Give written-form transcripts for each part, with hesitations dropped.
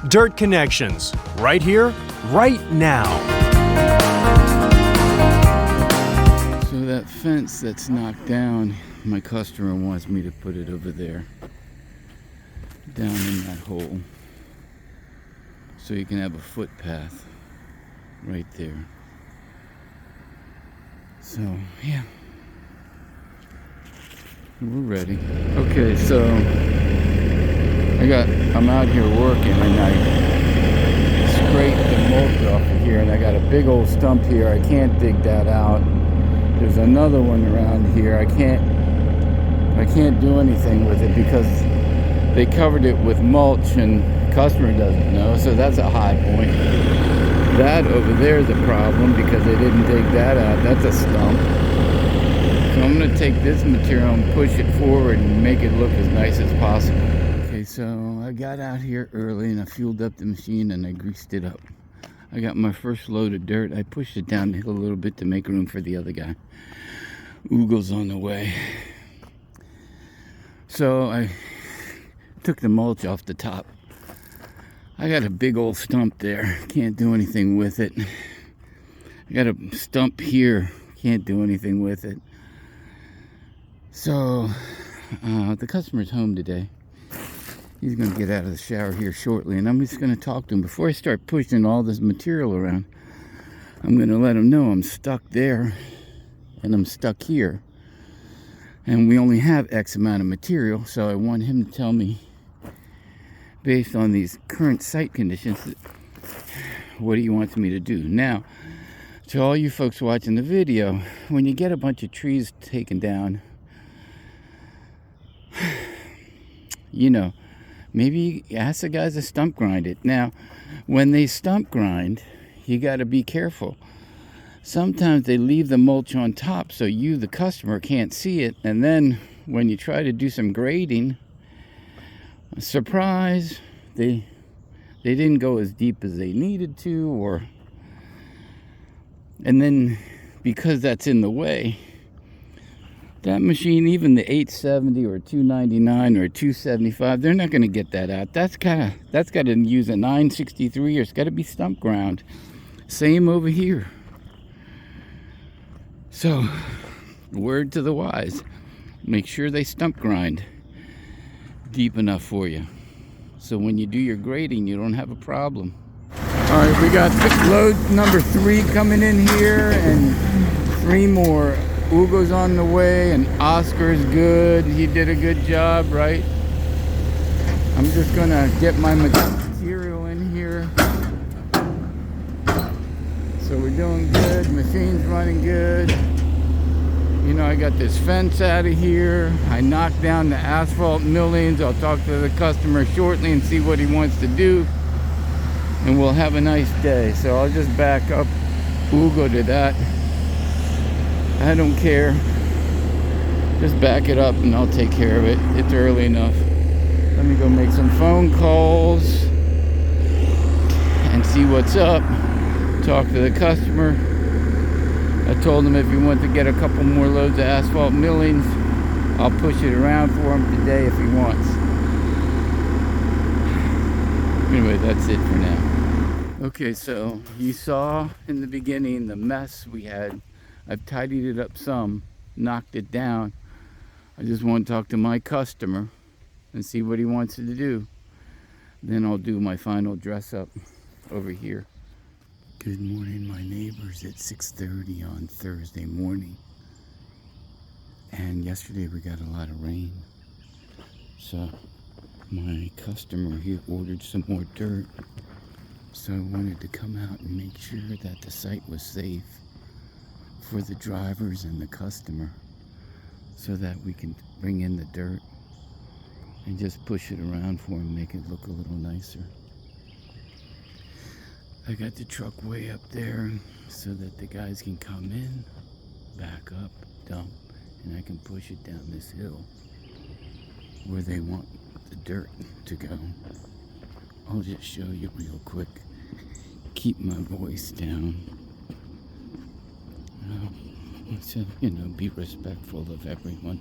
Dirt Connections, right here, right now. So that fence that's knocked down, my customer wants me to put it over there, down in that hole, so you can have a footpath right there. So yeah, we're ready. Okay, so I'm out here working and I scraped the mulch off of here, and I got a big old stump here. I can't dig that out. There's another one around here. I can't do anything with it because they covered it with mulch and the customer doesn't know, so that's a high point. That over there is a problem because they didn't dig that out. That's a stump. So I'm going to take this material and push it forward and make it look as nice as possible. Okay, so I got out here early and I fueled up the machine and I greased it up. I got my first load of dirt. I pushed it down the hill a little bit to make room for the other guy. Ugo's on the way. So I took the mulch off the top. I got a big old stump there. Can't do anything with it. I got a stump here. Can't do anything with it. So the customer's home today. He's going to get out of the shower here shortly, and I'm just going to talk to him. Before I start pushing all this material around, I'm going to let him know I'm stuck there and I'm stuck here. And we only have X amount of material, so I want him to tell me, based on these current site conditions, what he wants me to do. Now, to all you folks watching the video, when you get a bunch of trees taken down, you know, maybe ask the guys to stump grind it. Now, when they stump grind, you got to be careful. Sometimes they leave the mulch on top so you, the customer, can't see it. And then when you try to do some grading, surprise, they didn't go as deep as they needed to, and then because that's in the way, that machine, even the 870 or 299 or 275, they're not going to get that out. That's got to use a 963, or it's got to be stump ground. Same over here. So, word to the wise, make sure they stump grind deep enough for you, so when you do your grading, you don't have a problem. All right, we got load number 3 coming in here, and 3 more. Ugo's on the way, and Oscar's good. He did a good job, right? I'm just gonna get my material in here. So we're doing good. Machine's running good. You know, I got this fence out of here. I knocked down the asphalt millings. I'll talk to the customer shortly and see what he wants to do, and we'll have a nice day. So I'll just back up Ugo to that. I don't care. Just back it up and I'll take care of it. It's early enough. Let me go make some phone calls and see what's up. Talk to the customer. I told him if he wants to get a couple more loads of asphalt millings, I'll push it around for him today if he wants. Anyway, that's it for now. Okay, so you saw in the beginning the mess we had. I've tidied it up some, knocked it down. I just want to talk to my customer and see what he wants to do. Then I'll do my final dress up over here. Good morning, my neighbors at 6:30 on Thursday morning. And yesterday we got a lot of rain. So my customer, he ordered some more dirt. So I wanted to come out and make sure that the site was safe for the drivers and the customer, so that we can bring in the dirt and just push it around for them, make it look a little nicer. I got the truck way up there so that the guys can come in, back up, dump, and I can push it down this hill where they want the dirt to go. I'll just show you real quick. Keep my voice down. So, you know, be respectful of everyone.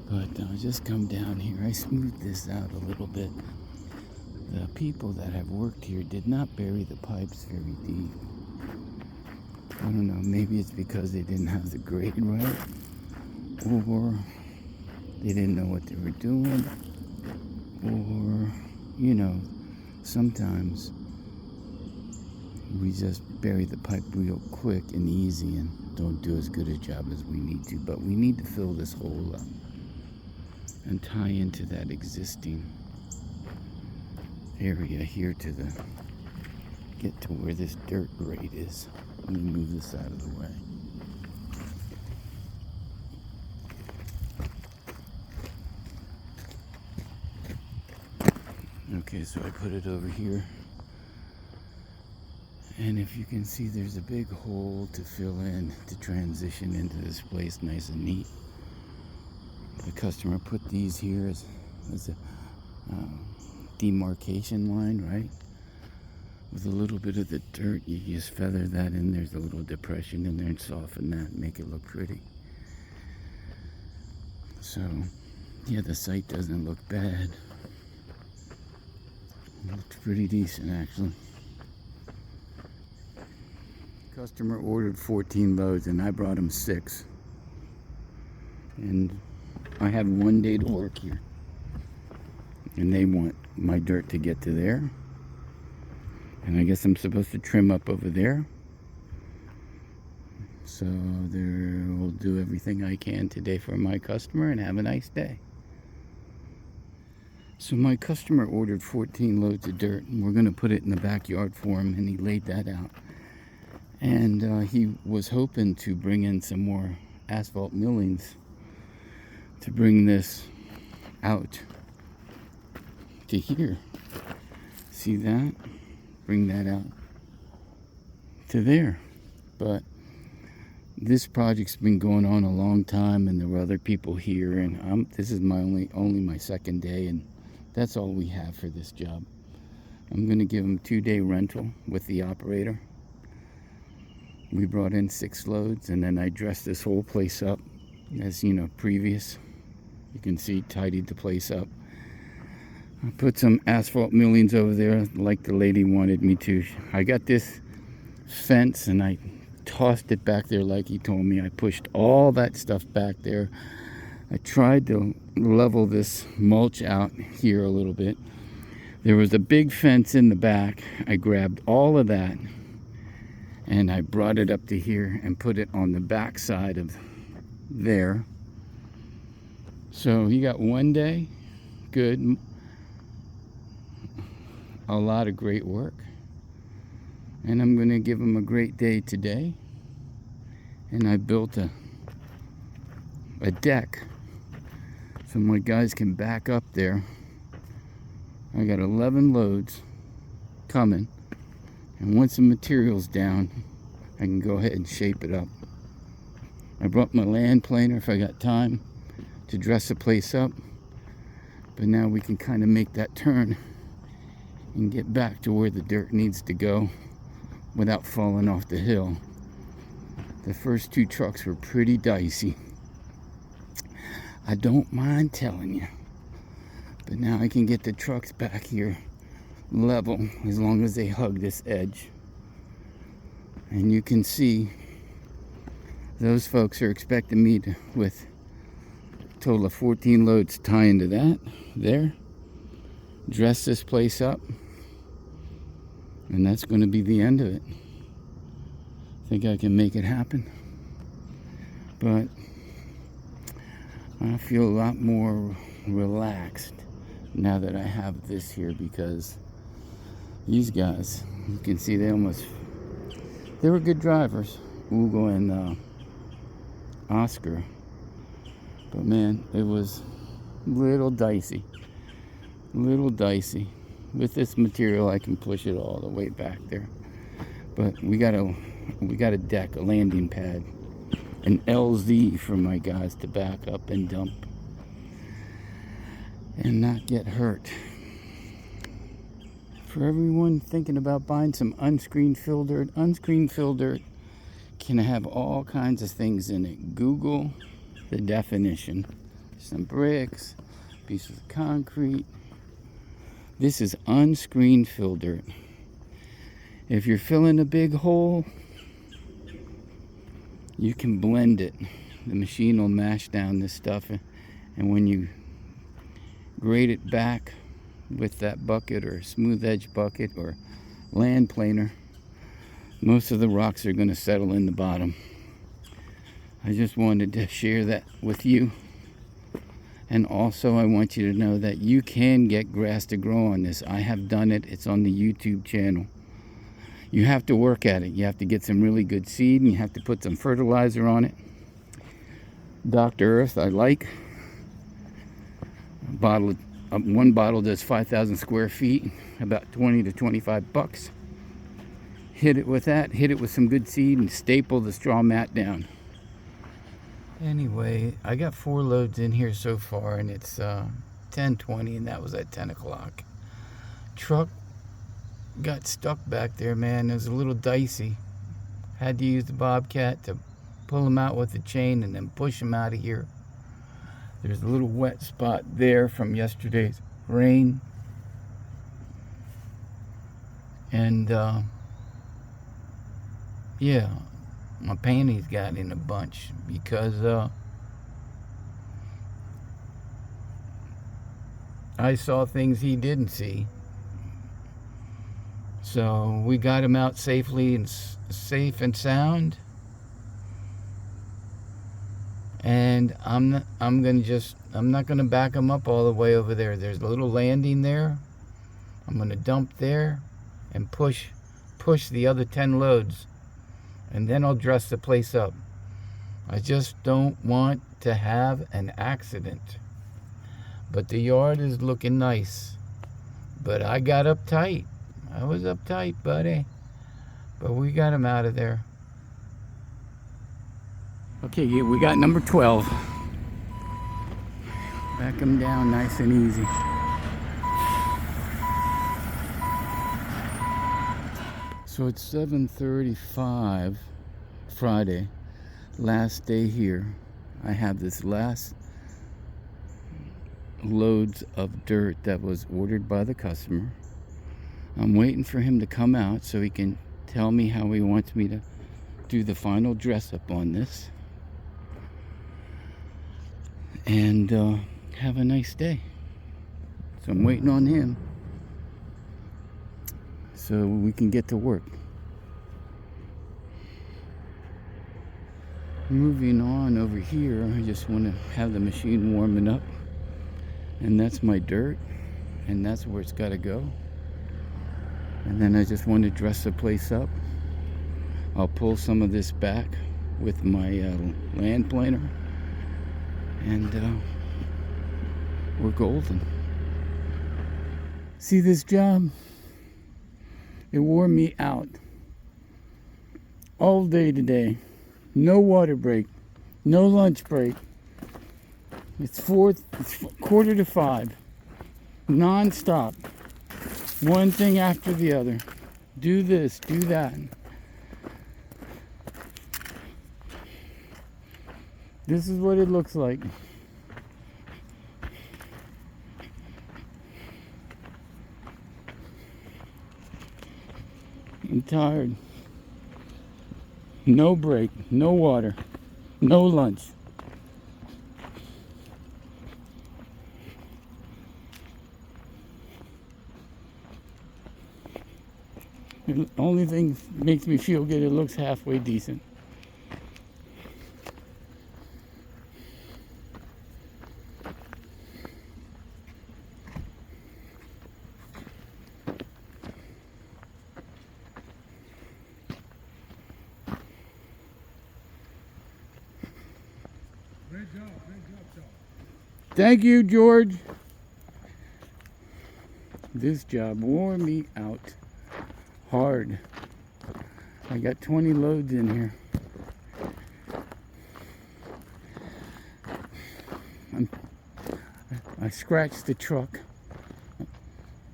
But just come down here. I smoothed this out a little bit the people that have worked here did not bury the pipes very deep. I don't know, maybe it's because they didn't have the grade right, or they didn't know what they were doing, or, sometimes we just bury the pipe real quick and easy and don't do as good a job as we need to. But we need to fill this hole up and tie into that existing area here to get to where this dirt grate is. Let me move this out of the way. Okay, so I put it over here. And if you can see, there's a big hole to fill in to transition into this place nice and neat. The customer put these here as a demarcation line, right? With a little bit of the dirt, you just feather that in. There's a little depression in there and soften that, make it look pretty. So, yeah, the site doesn't look bad. It looks pretty decent, actually. Customer ordered 14 loads and I brought him 6. And I have 1 day to work here. And they want my dirt to get to there. And I guess I'm supposed to trim up over there. So we'll do everything I can today for my customer and have a nice day. So my customer ordered 14 loads of dirt and we're going to put it in the backyard for him, and he laid that out. And he was hoping to bring in some more asphalt millings to bring this out to here. See that? Bring that out to there. But this project's been going on a long time, and there were other people here, and this is my only my second day, and that's all we have for this job. I'm going to give him 2-day rental with the operator. We brought in 6 loads, and then I dressed this whole place up as previous. You can see, tidied the place up. I put some asphalt millings over there like the lady wanted me to. I got this fence and I tossed it back there like he told me. I pushed all that stuff back there. I tried to level this mulch out here a little bit. There was a big fence in the back. I grabbed all of that and I brought it up to here and put it on the back side of there. So he got 1 day, good, a lot of great work. And I'm going to give him a great day today. And I built a deck so my guys can back up there. I got 11 loads coming. And once the material's down, I can go ahead and shape it up. I brought my land planer if I got time to dress the place up. But now we can kind of make that turn and get back to where the dirt needs to go without falling off the hill. The first 2 trucks were pretty dicey. I don't mind telling you. But now I can get the trucks back here level as long as they hug this edge. And you can see those folks are expecting me to, with a total of 14 loads, tie into that there, dress this place up, and that's going to be the end of it. I think I can make it happen, but I feel a lot more relaxed now that I have this here, because these guys, you can see they were good drivers, Hugo and Oscar, but man, it was a little dicey. With this material I can push it all the way back there, but we got a deck, a landing pad, an LZ for my guys to back up and dump and not get hurt. For everyone thinking about buying some unscreened fill dirt can have all kinds of things in it. Google the definition. Some bricks, pieces of concrete, This is unscreened fill dirt. If you're filling a big hole, you can blend it. The machine will mash down this stuff, and when you grade it back with that bucket or smooth edge bucket or land planer, most of the rocks are going to settle in the bottom. I just wanted to share that with you. And also I want you to know that you can get grass to grow on this. I have done it. It's on the YouTube channel. You have to work at it. You have to get some really good seed, and you have to put some fertilizer on it. Dr. Earth I like. One bottle does 5,000 square feet, about 20 to 25 bucks. Hit it with that, hit it with some good seed, and staple the straw mat down. Anyway, I got 4 loads in here so far, and it's 10:20, and that was at 10 o'clock. Truck got stuck back there, man. It was a little dicey. Had to use the bobcat to pull him out with the chain and then push him out of here. There's a little wet spot there from yesterday's rain. And yeah, my panties got in a bunch because I saw things he didn't see. So we got him out safely and safe and sound. And I'm not gonna back him up all the way over there. There's a little landing there. I'm gonna dump there and push the other 10 loads, and then I'll dress the place up. I just don't want to have an accident. But the yard is looking nice. But I got uptight. I was uptight, buddy. But we got him out of there. Okay, we got number 12. Back him down nice and easy. So it's 7:35 Friday, last day here. I have this last loads of dirt that was ordered by the customer. I'm waiting for him to come out so he can tell me how he wants me to do the final dress up on this. And have a nice day. So I'm waiting on him so we can get to work. Moving on over here, I just want to have the machine warming up, and that's my dirt, and that's where it's got to go. And then I just want to dress the place up. I'll pull some of this back with my land planer, and we're golden. See this job? It wore me out all day today. No water break, no lunch break. It's 4:45, non-stop. One thing after the other. Do this, do that. This is what it looks like. I'm tired. No break, no water, no lunch. The only thing makes me feel good, it looks halfway decent. Great job, Joe. Thank you, George. This job wore me out hard. I got 20 loads in here. I scratched the truck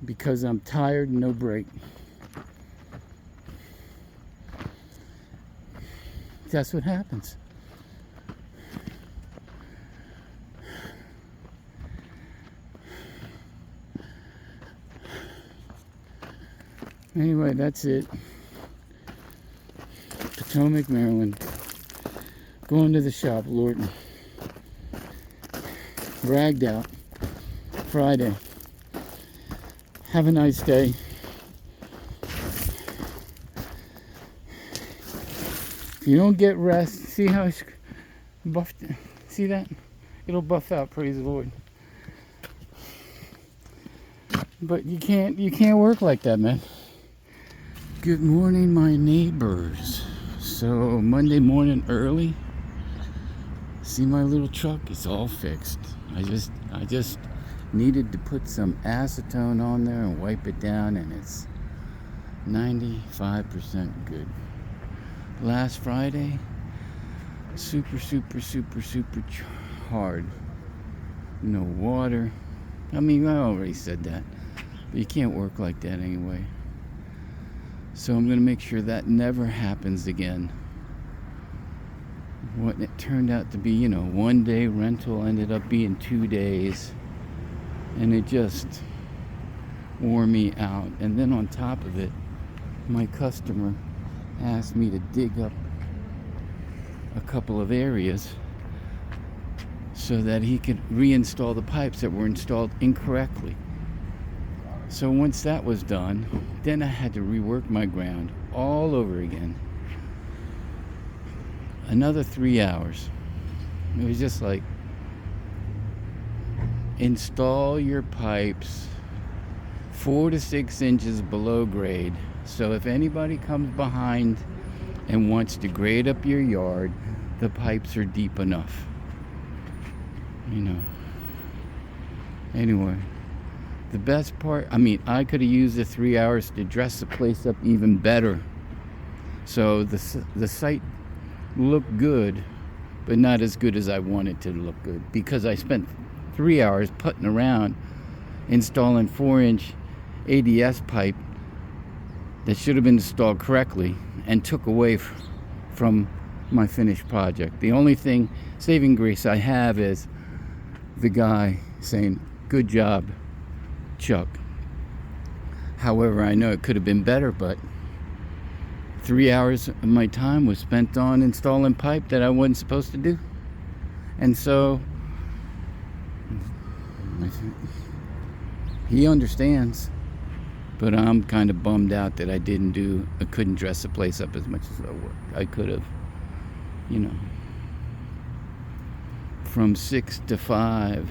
because I'm tired and no break. That's what happens. Anyway, that's it. Potomac, Maryland. Going to the shop, Lorton. Ragged out. Friday. Have a nice day. If you don't get rest, see how it's buffed? See that? It'll buff out, praise the Lord. But you can't work like that, man. Good morning, my neighbors. So Monday morning early. See my little truck? It's all fixed. I just needed to put some acetone on there and wipe it down, and it's 95% good. Last Friday, super hard. No water. I mean, I already said that, but you can't work like that anyway. So I'm going to make sure that never happens again. What it turned out to be, 1 day rental ended up being 2 days. And it just wore me out. And then on top of it, my customer asked me to dig up a couple of areas so that he could reinstall the pipes that were installed incorrectly. So once that was done, then I had to rework my ground all over again. Another 3 hours. It was just like, install your pipes 4 to 6 inches below grade. So if anybody comes behind and wants to grade up your yard, the pipes are deep enough. Anyway, the best part, I could have used the 3 hours to dress the place up even better. So the site looked good, but not as good as I wanted to look good, because I spent 3 hours putting around installing 4-inch ADS pipe that should have been installed correctly and took away from my finished project. The only thing, saving grace I have, is the guy saying, "Good job, Chuck." However, I know it could have been better, but 3 hours of my time was spent on installing pipe that I wasn't supposed to do. And so he understands, but I'm kind of bummed out that I couldn't dress the place up as much as I could have. From 6 to 5.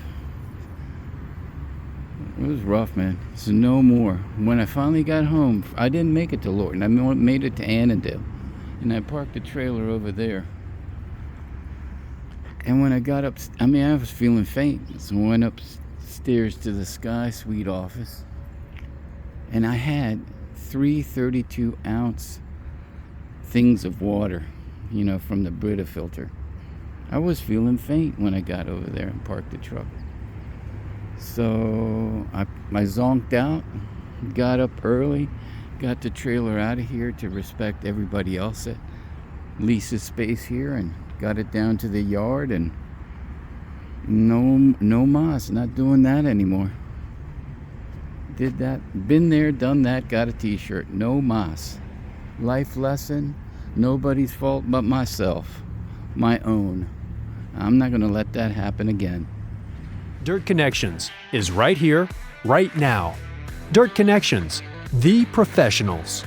It was rough, man. So no more. When I finally got home, I didn't make it to Lorton. I made it to Annandale. And I parked the trailer over there. And when I got up, I was feeling faint. So I went upstairs to the Sky Suite office. And I had 3 32-ounce things of water, from the Brita filter. I was feeling faint when I got over there and parked the truck. So I zonked out, got up early, got the trailer out of here to respect everybody else that leases space here, and got it down to the yard, and no mas, not doing that anymore. Did that, been there, done that, got a t-shirt, no mas. Life lesson, nobody's fault but myself, my own. I'm not going to let that happen again. Dirt Connections is right here, right now. Dirt Connections, the professionals.